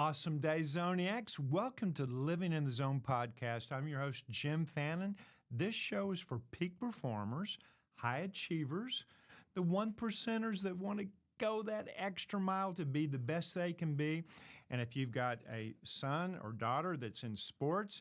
Awesome day, Zoniacs. Welcome to the Living in the Zone podcast. I'm your host, Jim Fannin. This show is for peak performers, high achievers, the one percenters that want to go that extra mile to be the best they can be. And if you've got a son or daughter that's in sports,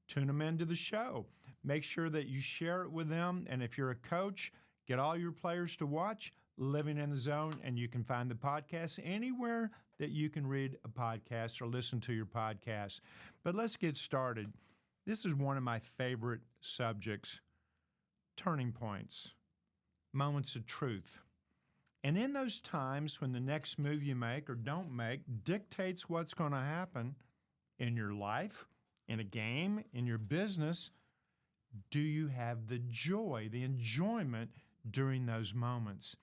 tune them into the show. Make sure that you share it with them. And if you're a coach, get all your players to watch Living in the Zone, and you can find the podcast anywhere that you can read a podcast or listen to your podcast. But let's get started. This is one of my favorite subjects, turning points, moments of truth. And in those times when the next move you make or don't make dictates what's going to happen in your life, in a game, in your business, do you have the joy, the enjoyment during those moments?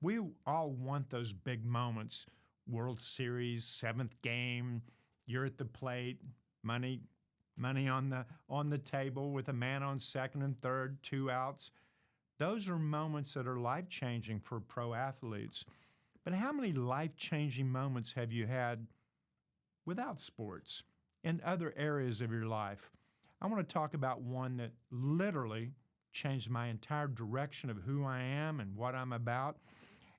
We all want those big moments, World Series, seventh game, you're at the plate, money on the table with a man on second and third, 2 outs. Those are moments that are life-changing for pro athletes. But how many life-changing moments have you had without sports in other areas of your life? I want to talk about one that literally changed my entire direction of who I am and what I'm about.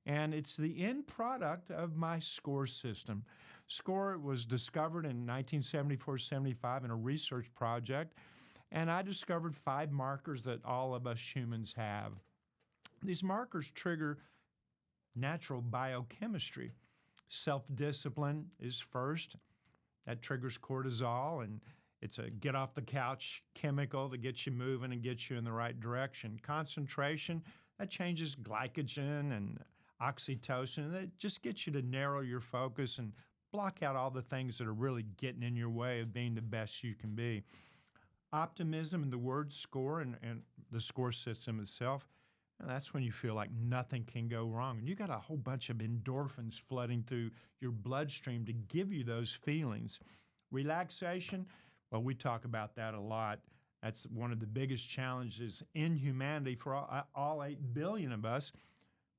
And it's the end product of my SCORE system. SCORE was discovered in 1974-75 in a research project, and I discovered 5 markers that all of us humans have. These markers trigger natural biochemistry. Self-discipline is first. That triggers cortisol, and it's a get-off-the-couch chemical that gets you moving and gets you in the right direction. Concentration, that changes glycogen and oxytocin, and that just gets you to narrow your focus and block out all the things that are really getting in your way of being the best you can be. Optimism and the word SCORE and the SCORE system itself, and that's when you feel like nothing can go wrong. And you got a whole bunch of endorphins flooding through your bloodstream to give you those feelings. Relaxation, well, we talk about that a lot. That's one of the biggest challenges in humanity for all 8 billion of us.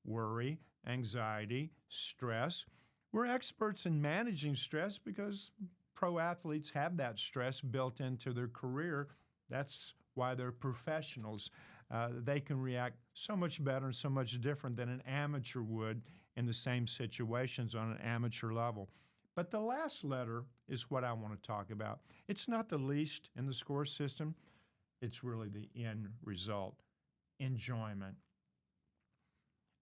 Worry, anxiety, stress. We're experts in managing stress because pro athletes have that stress built into their career. That's why they're professionals. They can react so much better and so much different than an amateur would in the same situations on an amateur level. But the last letter is what I want to talk about. It's not the least in the SCORE system. It's really the end result, enjoyment.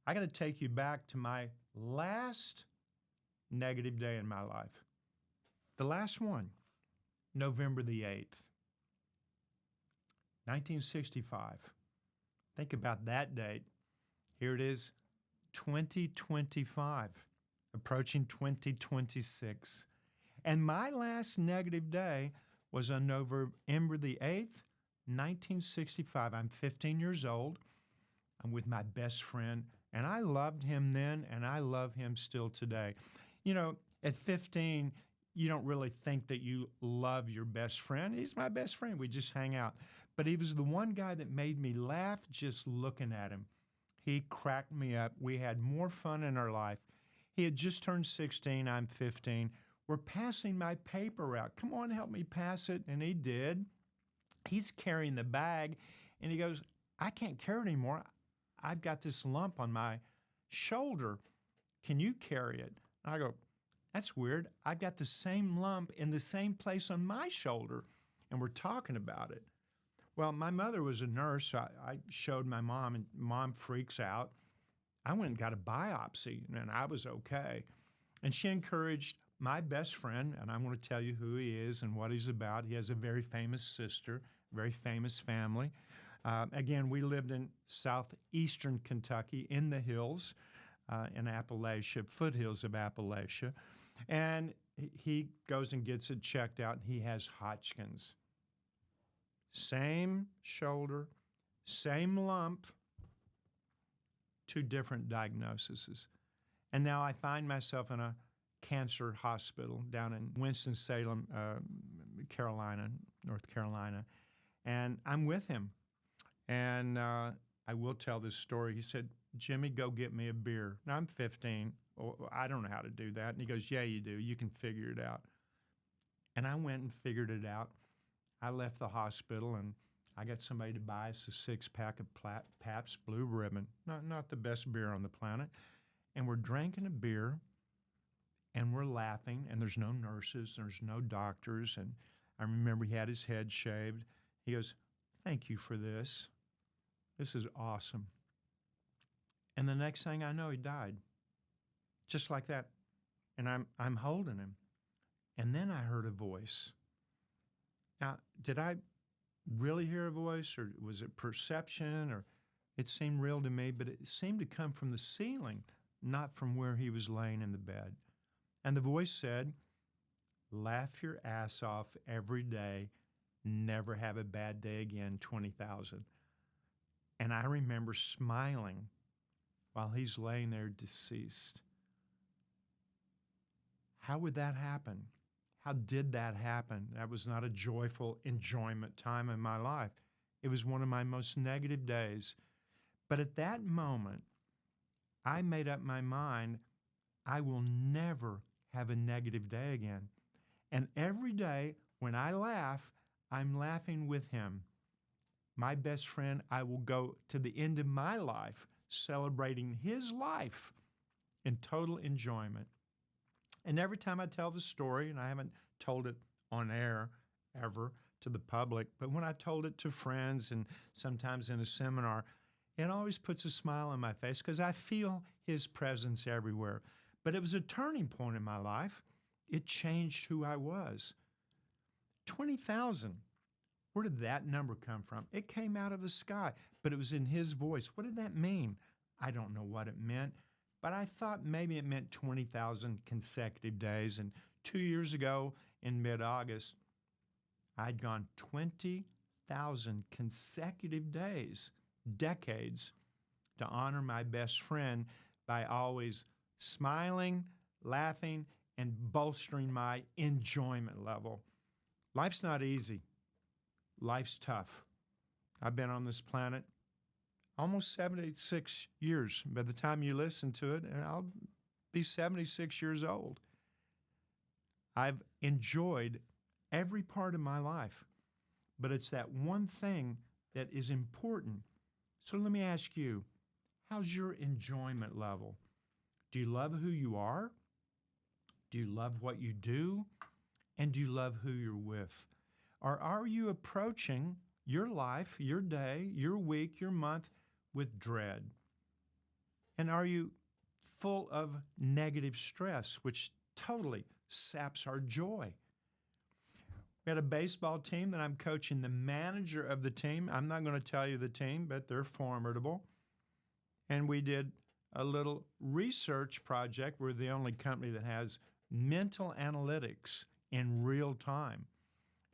I got to take you back to my last negative day in my life. The last one, November the 8th, 1965. Think about that date. Here it is, 2025, approaching 2026. And my last negative day was on November the 8th, 1965. I'm 15 years old. I'm with my best friend, and I loved him then, and I love him still today. You know, at 15, you don't really think that you love your best friend. He's my best friend. We just hang out. But he was the one guy that made me laugh just looking at him. He cracked me up. We had more fun in our life. He had just turned 16. I'm 15. We're passing my paper out. Come on, help me pass it. And he did. He's carrying the bag, and he goes, I can't carry it anymore. I've got this lump on my shoulder. Can you carry it? I go, that's weird. I've got the same lump in the same place on my shoulder, and we're talking about it. Well, my mother was a nurse, so I showed my mom, and Mom freaks out. I went and got a biopsy, and I was okay. And she encouraged my best friend, and I'm going to tell you who he is and what he's about. He has a very famous sister, very famous family. Again, we lived in southeastern Kentucky in the hills, in Appalachia, foothills of Appalachia. And he goes and gets it checked out, and he has Hodgkin's. Same shoulder, same lump, 2 different diagnoses. And now I find myself in a cancer hospital down in Winston-Salem, North Carolina. And I'm with him. And I will tell this story. He said, Jimmy, go get me a beer. Now, I'm 15. I don't know how to do that. And he goes, yeah, you do. You can figure it out. And I went and figured it out. I left the hospital and I got somebody to buy us a 6-pack of Pabst Blue Ribbon. Not the best beer on the planet. And we're drinking a beer and we're laughing, and there's no nurses, there's no doctors. And I remember he had his head shaved. He goes, thank you for this. This is awesome. And the next thing I know, he died. Just like that. And I'm holding him. And then I heard a voice. Now, did I really hear a voice, or was it perception, or it seemed real to me, but it seemed to come from the ceiling, not from where he was laying in the bed. And the voice said, laugh your ass off every day, never have a bad day again, 20,000. And I remember smiling while he's laying there deceased. How would that happen? How did that happen? That was not a joyful enjoyment time in my life. It was one of my most negative days. But at that moment, I made up my mind, I will never have a negative day again. And every day when I laugh, I'm laughing with him. My best friend, I will go to the end of my life celebrating his life in total enjoyment. And every time I tell the story, and I haven't told it on air ever to the public, but when I told it to friends and sometimes in a seminar, it always puts a smile on my face because I feel his presence everywhere. But it was a turning point in my life. It changed who I was. 20,000. Where did that number come from? It came out of the sky, but it was in his voice. What did that mean? I don't know what it meant, but I thought maybe it meant 20,000 consecutive days. And 2 years ago in mid-August, I'd gone 20,000 consecutive days, decades, to honor my best friend by always smiling, laughing, and bolstering my enjoyment level. Life's not easy. Life's tough. I've been on this planet almost 76 years. By the time you listen to it, and I'll be 76 years old. I've enjoyed every part of my life, but it's that one thing that is important. So let me ask you, how's your enjoyment level? Do you love who you are? Do you love what you do? And do you love who you're with? Or are you approaching your life, your day, your week, your month with dread? And are you full of negative stress, which totally saps our joy? We had a baseball team that I'm coaching. The manager of the team, I'm not going to tell you the team, but they're formidable. And we did a little research project. We're the only company that has mental analytics in real time.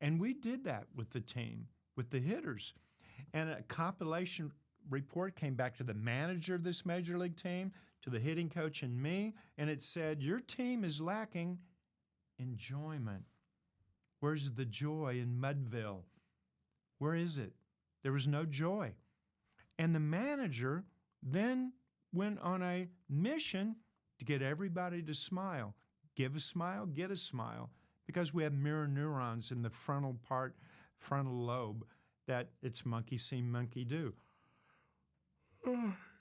And we did that with the team, with the hitters. And a compilation report came back to the manager of this major league team, to the hitting coach and me, and it said, your team is lacking enjoyment. Where's the joy in Mudville? Where is it? There was no joy. And the manager then went on a mission to get everybody to smile. Give a smile, get a smile. Because we have mirror neurons in the frontal lobe, that it's monkey see, monkey do.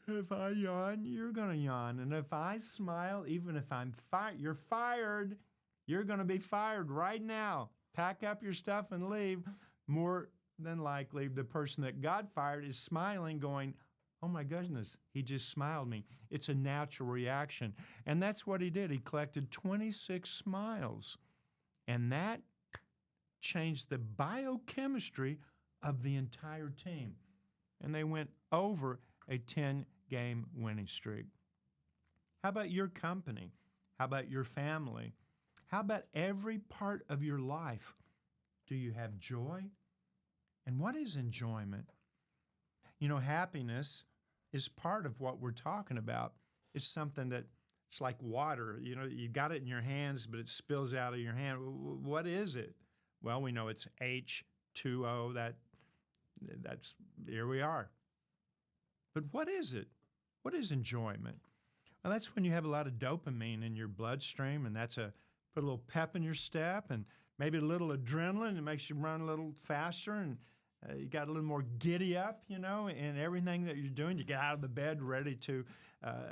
If I yawn, you're going to yawn. And if I smile, even if I'm fired, you're fired. You're going to be fired right now. Pack up your stuff and leave. More than likely, the person that got fired is smiling, going, oh my goodness, he just smiled me. It's a natural reaction. And that's what he did. He collected 26 smiles. And that changed the biochemistry of the entire team. And they went over a 10-game winning streak. How about your company? How about your family? How about every part of your life? Do you have joy? And what is enjoyment? You know, happiness is part of what we're talking about. It's something that it's like water. You know, you got it in your hands, but it spills out of your hand. What is it? Well, we know it's H2O. That's here we are. But what is it? What is enjoyment? And that's when you have a lot of dopamine in your bloodstream, and that's put a little pep in your step and maybe a little adrenaline. It makes you run a little faster, and you got a little more giddy up, in everything that you're doing. You get out of the bed ready to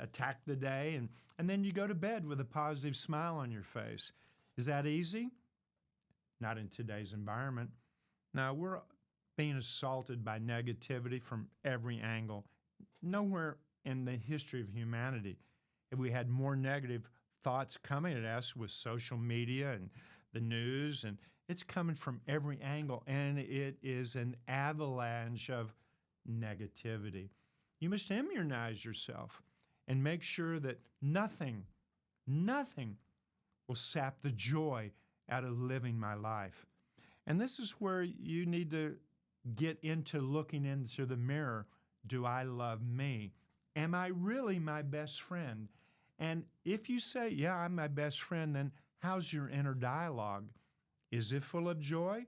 attack the day, and then you go to bed with a positive smile on your face. Is that easy? Not in today's environment. Now, we're being assaulted by negativity from every angle. Nowhere in the history of humanity have we had more negative thoughts coming at us with social media and the news, and it's coming from every angle, and it is an avalanche of negativity. You must immunize yourself and make sure that nothing will sap the joy out of living my life. And this is where you need to get into looking into the mirror. Do I love me? Am I really my best friend? And if you say, yeah, I'm my best friend, then how's your inner dialogue? Is it full of joy?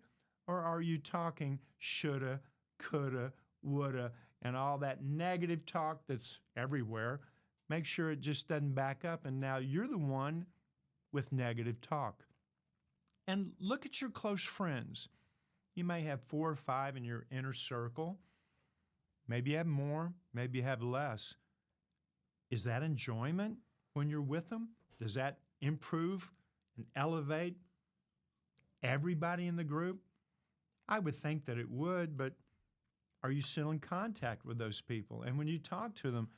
Or are you talking shoulda, coulda, woulda, and all that negative talk that's everywhere? Make sure it just doesn't back up, and now you're the one with negative talk. And look at your close friends. You may have 4 or 5 in your inner circle. Maybe you have more, maybe you have less. Is that enjoyment when you're with them? Does that improve and elevate everybody in the group? I would think that it would, but are you still in contact with those people? And when you talk to them,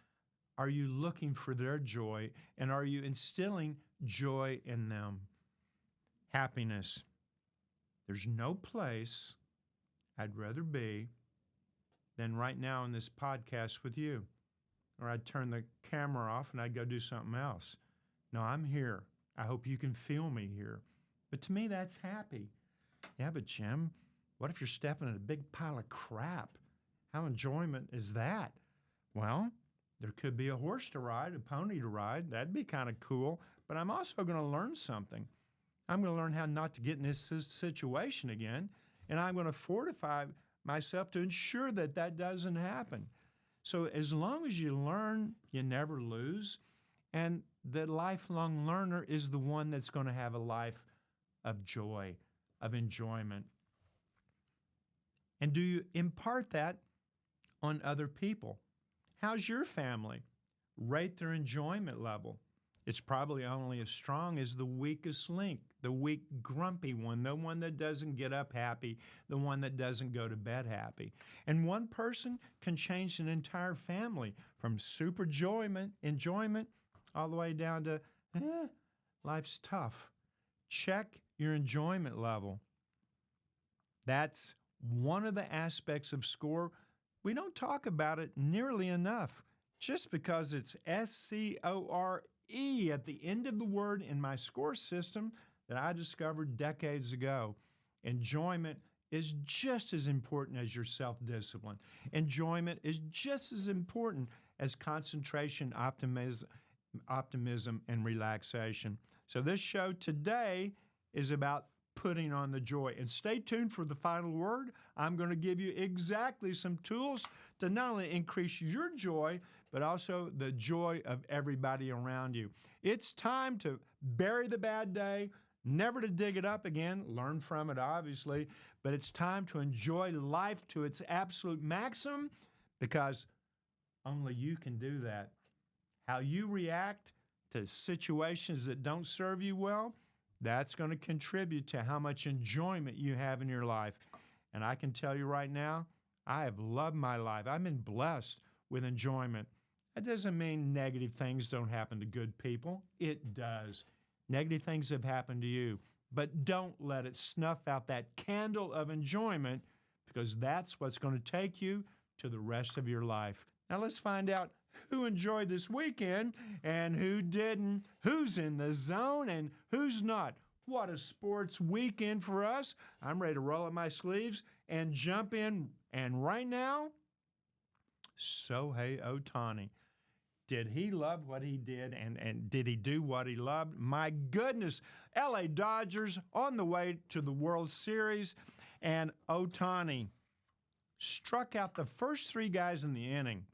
are you looking for their joy, and are you instilling joy in them? Happiness. There's no place I'd rather be than right now in this podcast with you. Or I'd turn the camera off and I'd go do something else. No, I'm here. I hope you can feel me here. But to me, that's happy. Yeah, but Jim, what if you're stepping in a big pile of crap? How enjoyment is that? Well, there could be a horse to ride, a pony to ride. That'd be kind of cool. But I'm also going to learn something. I'm going to learn how not to get in this situation again, and I'm going to fortify myself to ensure that that doesn't happen. So as long as you learn, you never lose, and the lifelong learner is the one that's going to have a life of joy, of enjoyment. And do you impart that on other people? How's your family? Rate their enjoyment level. It's probably only as strong as the weakest link, the weak, grumpy one, the one that doesn't get up happy, the one that doesn't go to bed happy. And one person can change an entire family from super enjoyment, all the way down to, life's tough. Check your enjoyment level. That's one of the aspects of SCORE. We don't talk about it nearly enough, just because it's SCORE at the end of the word in my SCORE system that I discovered decades ago. Enjoyment is just as important as your self-discipline. Enjoyment is just as important as concentration, optimism, and relaxation. So this show today is about putting on the joy. And stay tuned for the final word. I'm going to give you exactly some tools to not only increase your joy, but also the joy of everybody around you. It's time to bury the bad day, never to dig it up again, learn from it obviously, but it's time to enjoy life to its absolute maximum, because only you can do that. How you react to situations that don't serve you well, that's going to contribute to how much enjoyment you have in your life. And I can tell you right now, I have loved my life. I've been blessed with enjoyment. That doesn't mean negative things don't happen to good people. It does. Negative things have happened to you. But don't let it snuff out that candle of enjoyment, because that's what's going to take you to the rest of your life. Now let's find out who enjoyed this weekend and who didn't, who's in the zone and who's not. What a sports weekend for us. I'm ready to roll up my sleeves and jump in. And right now, Shohei Ohtani. Did he love what he did, and did he do what he loved? My goodness, LA Dodgers on the way to the World Series, and Ohtani struck out the first 3 guys in the inning.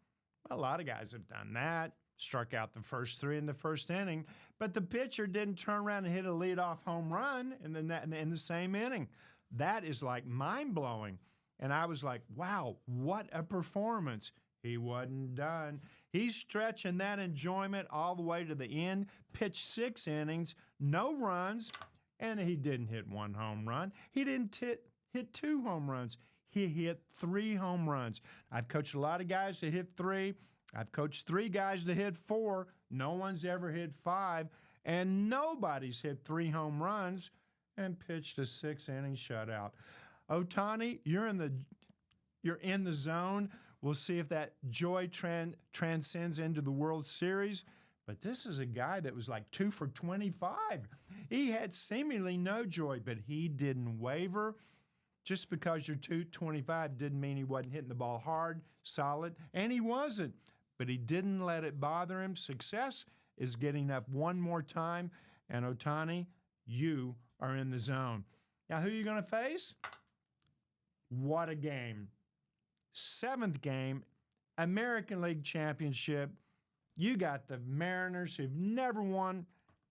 A lot of guys have done that. struck out the first 3 in the first inning, but the pitcher didn't turn around and hit a leadoff home run in the same inning. That is like mind-blowing. And I was like, wow, what a performance. He wasn't done. He's stretching that enjoyment all the way to the end, pitched 6 innings, no runs, and he didn't hit 1 home run. He didn't hit 2 home runs. He hit 3 home runs. I've coached a lot of guys to hit 3. I've coached 3 guys to hit 4. No one's ever hit 5, and nobody's hit 3 home runs and pitched a 6-inning shutout. Ohtani, you're in the zone. We'll see if that joy transcends into the World Series. But this is a guy that was like 2 for 25. He had seemingly no joy, but he didn't waver. Just because you're 225 didn't mean he wasn't hitting the ball hard, solid, and he wasn't. But he didn't let it bother him. Success is getting up one more time. And Ohtani, you are in the zone. Now, who are you going to face? What a game. 7th game, American League Championship. You got the Mariners, who've never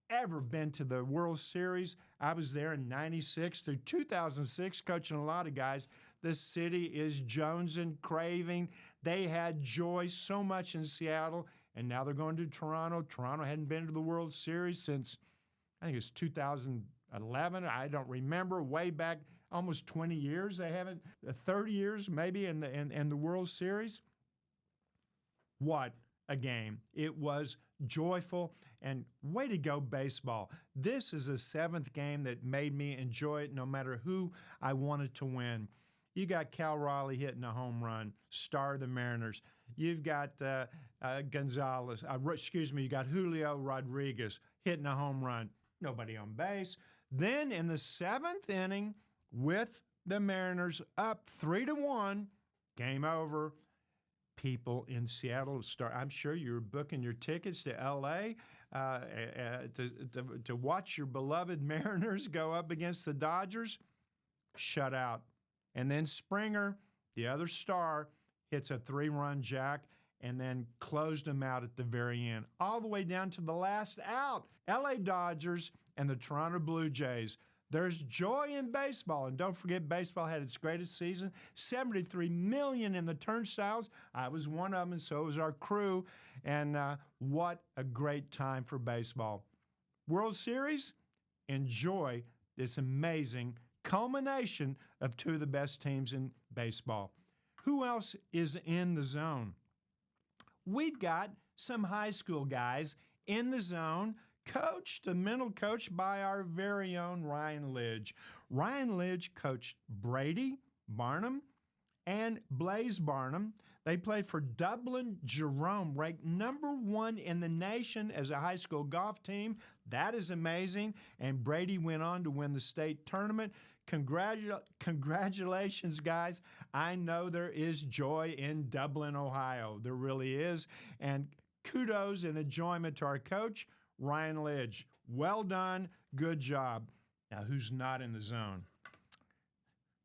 ever been to the World Series. I was there in 96 through 2006, coaching a lot of guys. This city is jonesing, craving. They had joy so much in Seattle, and now they're going to Toronto. Toronto hadn't been to the World Series since, I think it was 2011. I don't remember. Way back, almost 20 years. They haven't, 30 years maybe in the World Series. What a game. It was joyful, and way to go, baseball. This is a 7th game that made me enjoy it no matter who I wanted to win. You got Cal Raleigh hitting a home run, star of the Mariners. You've got you got Julio Rodriguez hitting a home run. Nobody on base. Then in the 7th inning, with the Mariners up 3-1, game over. People in Seattle I'm sure you're booking your tickets to L.A. To watch your beloved Mariners go up against the Dodgers. Shut out. And then Springer, the other star, hits a 3-run jack and then closed them out at the very end, all the way down to the last out. L.A. Dodgers and the Toronto Blue Jays. There's joy in baseball. And don't forget, baseball had its greatest season, 73 million in the turnstiles. I was one of them, and so was our crew. And what a great time for baseball. World Series, enjoy this amazing culmination of 2 of the best teams in baseball. Who else is in the zone? We've got some high school guys in the zone, mental coached by our very own Ryan Lidge. Ryan Lidge coached Brady Barnum and Blaise Barnum. They played for Dublin, Jerome, ranked number 1 in the nation as a high school golf team. That is amazing. And Brady went on to win the state tournament. Congratulations, guys. I know there is joy in Dublin, Ohio. There really is. And kudos and enjoyment to our coach, Ryan Lidge. Well done. Good job. Now, who's not in the zone?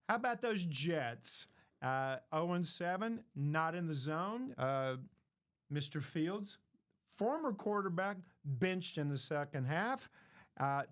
How about those Jets? 0-7, not in the zone. Mr. Fields, former quarterback, benched in the second half.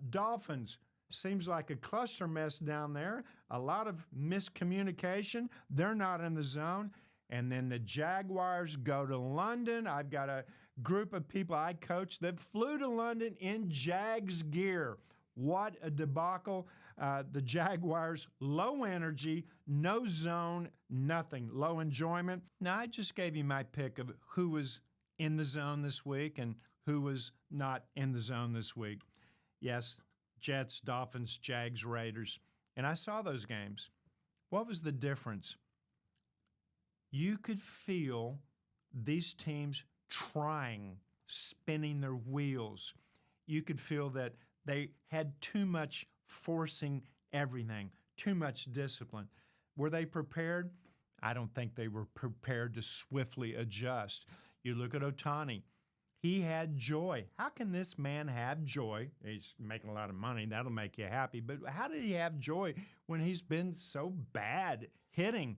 Dolphins, seems like a cluster mess down there. A lot of miscommunication. They're not in the zone. And then the Jaguars go to London. I've got a group of people I coach that flew to London in Jags gear. What a debacle. The Jaguars, low energy, no zone, nothing, low enjoyment. Now, I just gave you my pick of who was in the zone this week and who was not in the zone this week. Yes, Jets, Dolphins, Jags, Raiders. And I saw those games. What was the difference? You could feel these teams trying, spinning their wheels. You could feel that they had too much forcing everything, too much discipline. Were they prepared? I don't think they were prepared to swiftly adjust. You look at Ohtani. He had joy. How can this man have joy? He's making a lot of money. That'll make you happy. But how did he have joy when he's been so bad hitting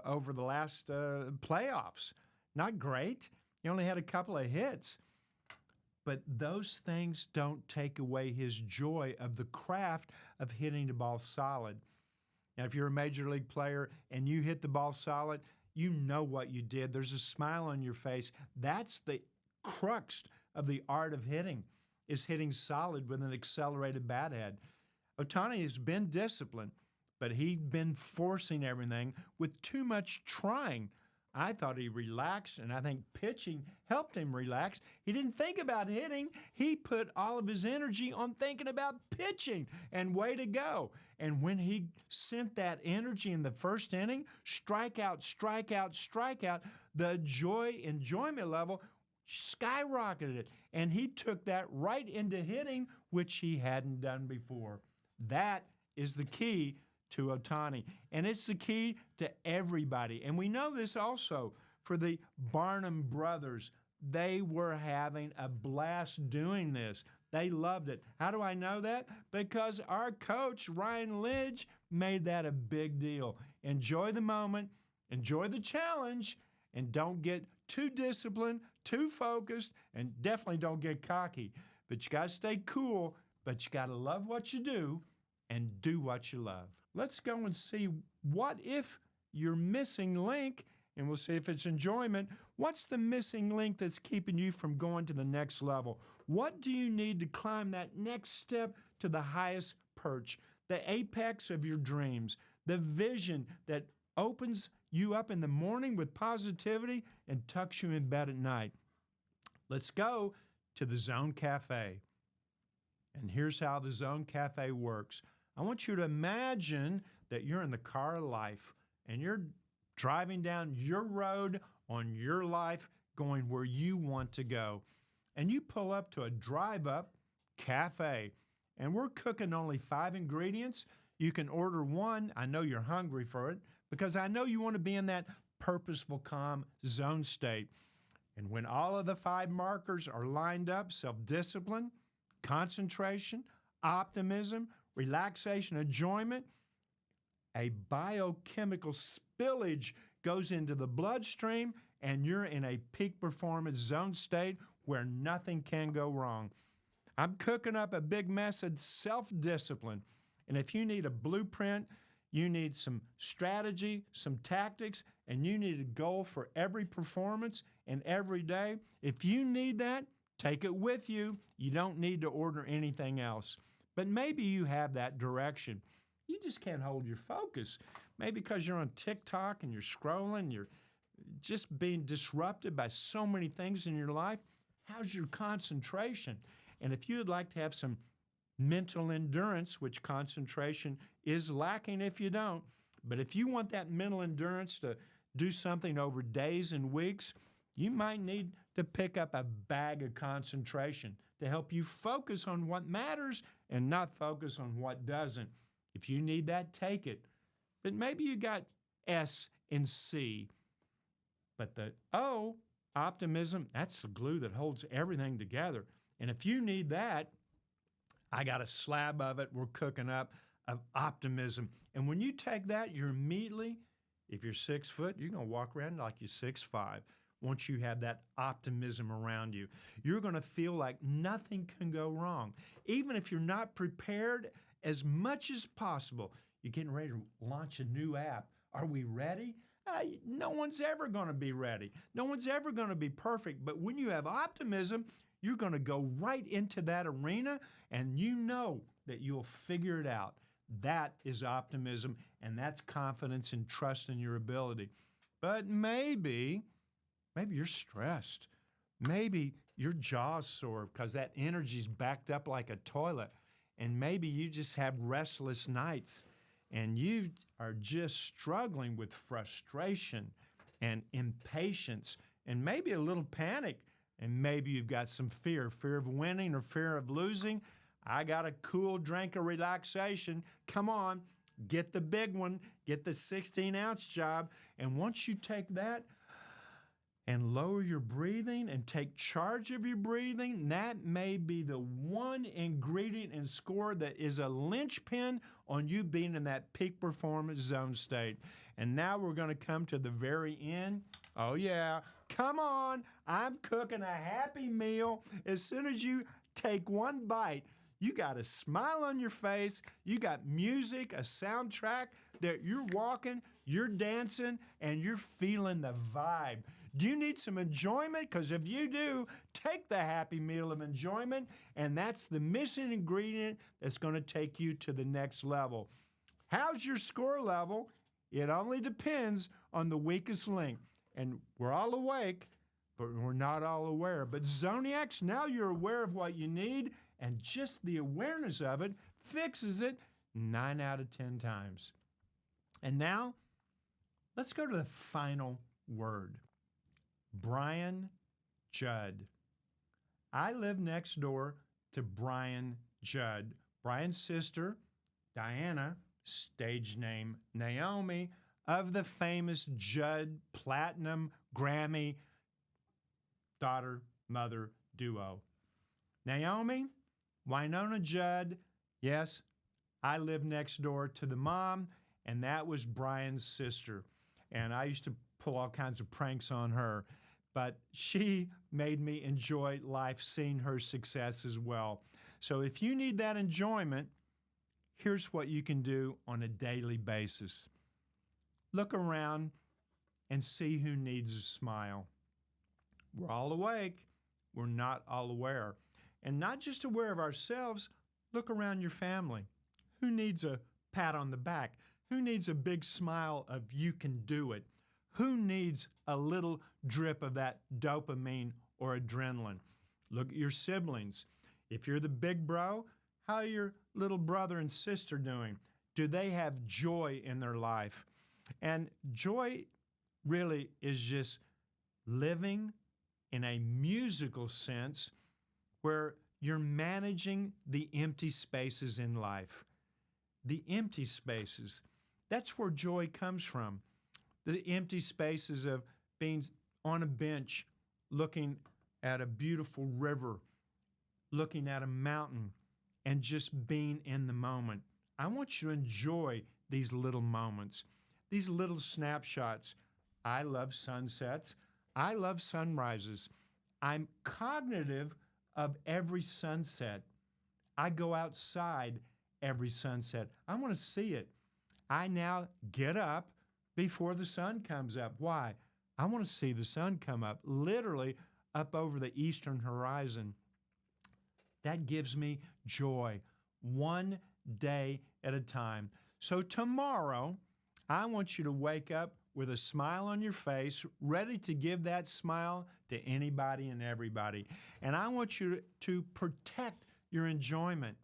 over the last playoffs? Not great. He only had a couple of hits. but those things don't take away his joy of the craft of hitting the ball solid. Now, if you're a major league player and you hit the ball solid, you know what you did. There's a smile on your face. That's the crux of the art of hitting, is hitting solid with an accelerated bat head. Ohtani has been disciplined, but he's been forcing everything with too much trying. I thought he relaxed, and I think pitching helped him relax. He didn't think about hitting. He put all of his energy on thinking about pitching, and way to go. And when he sent that energy in the first inning, strikeout, strikeout, strikeout, the enjoyment level skyrocketed. And he took that right into hitting, which he hadn't done before. That is the key to Ohtani, and it's the key to everybody. And we know this also for the Barnum brothers. They were having a blast doing this. They loved it. How do I know that? Because our coach, Ryan Lidge, made that a big deal. Enjoy the moment, enjoy the challenge, and don't get too disciplined, too focused, and definitely don't get cocky. But you got to stay cool, but you got to love what you do and do what you love. Let's go and see what if your missing link, and we'll see if it's enjoyment. What's the missing link that's keeping you from going to the next level? What do you need to climb that next step to the highest perch, the apex of your dreams, the vision that opens you up in the morning with positivity and tucks you in bed at night? Let's go to the Zone Cafe. And here's how the Zone Cafe works. I want you to imagine that you're in the car of life and you're driving down your road on your life, going where you want to go. And you pull up to a drive-up cafe, and we're cooking only 5 ingredients. You can order one. I know you're hungry for it because I know you want to be in that purposeful, calm zone state. And when all of the 5 markers are lined up, self-discipline, concentration, optimism, relaxation, enjoyment, a biochemical spillage goes into the bloodstream, and you're in a peak performance zone state where nothing can go wrong. I'm cooking up a big mess of self-discipline. And if you need a blueprint, you need some strategy, some tactics, and you need a goal for every performance and every day. If you need that, take it with you. You don't need to order anything else. But maybe you have that direction. You just can't hold your focus. Maybe because you're on TikTok and you're scrolling, you're just being disrupted by so many things in your life. How's your concentration? And if you'd like to have some mental endurance, which concentration is lacking if you don't, but if you want that mental endurance to do something over days and weeks, you might need to pick up a bag of concentration to help you focus on what matters and not focus on what doesn't. If you need that, take it. But maybe you got S and C. But the O, optimism, that's the glue that holds everything together. And if you need that, I got a slab of it we're cooking up of optimism. And when you take that, you're immediately, if you're 6 foot, you're going to walk around like you're 6'5". Once you have that optimism around you, you're going to feel like nothing can go wrong. Even if you're not prepared as much as possible, you're getting ready to launch a new app. Are we ready? No one's ever going to be ready. No one's ever going to be perfect. But when you have optimism, you're going to go right into that arena, and you know that you'll figure it out. That is optimism, and that's confidence and trust in your ability. But maybe you're stressed. Maybe your jaw's sore because that energy's backed up like a toilet. And maybe you just have restless nights and you are just struggling with frustration and impatience and maybe a little panic. And maybe you've got some fear of winning or fear of losing. I got a cool drink of relaxation. Come on, get the big one, get the 16-ounce job. And once you take that, and lower your breathing and take charge of your breathing, that may be the one ingredient and score that is a linchpin on you being in that peak performance zone state. And now we're going to come to the very end. Oh, yeah. Come on. I'm cooking a happy meal. As soon as you take one bite, you got a smile on your face. You got music, a soundtrack that you're walking, you're dancing, and you're feeling the vibe. Do you need some enjoyment? Because if you do, take the happy meal of enjoyment, and that's the missing ingredient that's going to take you to the next level. How's your score level? It only depends on the weakest link. And we're all awake, but we're not all aware. But Zoniacs, now you're aware of what you need, and just the awareness of it fixes it 9 out of 10 times. And now, let's go to the final word. Brian Judd. I live next door to Brian Judd. Brian's sister, Diana, stage name Naomi, of the famous Judd Platinum Grammy daughter-mother duo. Naomi, Winona Judd, yes, I live next door to the mom, and that was Brian's sister. And I used to pull all kinds of pranks on her, but she made me enjoy life seeing her success as well. So if you need that enjoyment, here's what you can do on a daily basis. Look around and see who needs a smile. We're all awake. We're not all aware. And not just aware of ourselves, look around your family. Who needs a pat on the back? Who needs a big smile of you can do it? Who needs a little drip of that dopamine or adrenaline? Look at your siblings. If you're the big bro, how are your little brother and sister doing? Do they have joy in their life? And joy really is just living in a musical sense where you're managing the empty spaces in life. The empty spaces. That's where joy comes from. The empty spaces of being on a bench, looking at a beautiful river, looking at a mountain, and just being in the moment. I want you to enjoy these little moments, these little snapshots. I love sunsets. I love sunrises. I'm cognitive of every sunset. I go outside every sunset. I want to see it. I now get up before the sun comes up. Why? I want to see the sun come up, literally up over the eastern horizon. That gives me joy, one day at a time. So tomorrow, I want you to wake up with a smile on your face, ready to give that smile to anybody and everybody. And I want you to protect your enjoyment.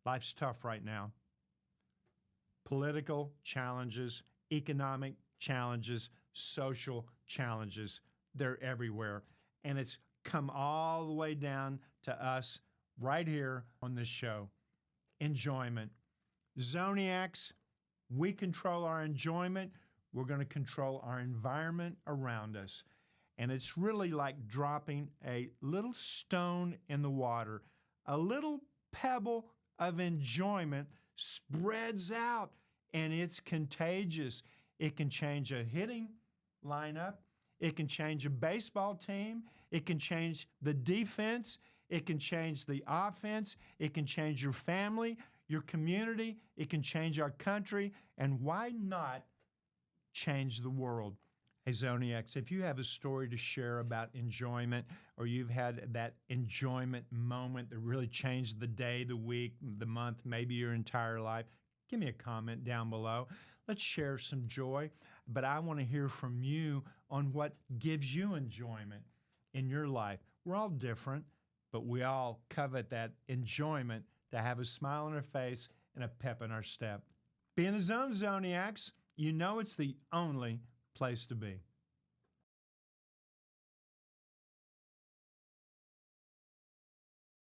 Life's tough right now. Political challenges, economic challenges, social challenges, they're everywhere. And it's come all the way down to us right here on this show. Enjoyment. Zoniacs, we control our enjoyment. We're going to control our environment around us. And it's really like dropping a little stone in the water. A little pebble of enjoyment spreads out, and it's contagious. It can change a hitting lineup. It can change a baseball team. It can change the defense. It can change the offense. It can change your family, your community. It can change our country. And why not change the world? Hey, Zoniacs, if you have a story to share about enjoyment, or you've had that enjoyment moment that really changed the day, the week, the month, maybe your entire life, give me a comment down below. Let's share some joy. But I want to hear from you on what gives you enjoyment in your life. We're all different, but we all covet that enjoyment to have a smile on our face and a pep in our step. Be in the zone, Zoniacs. You know it's the only place to be.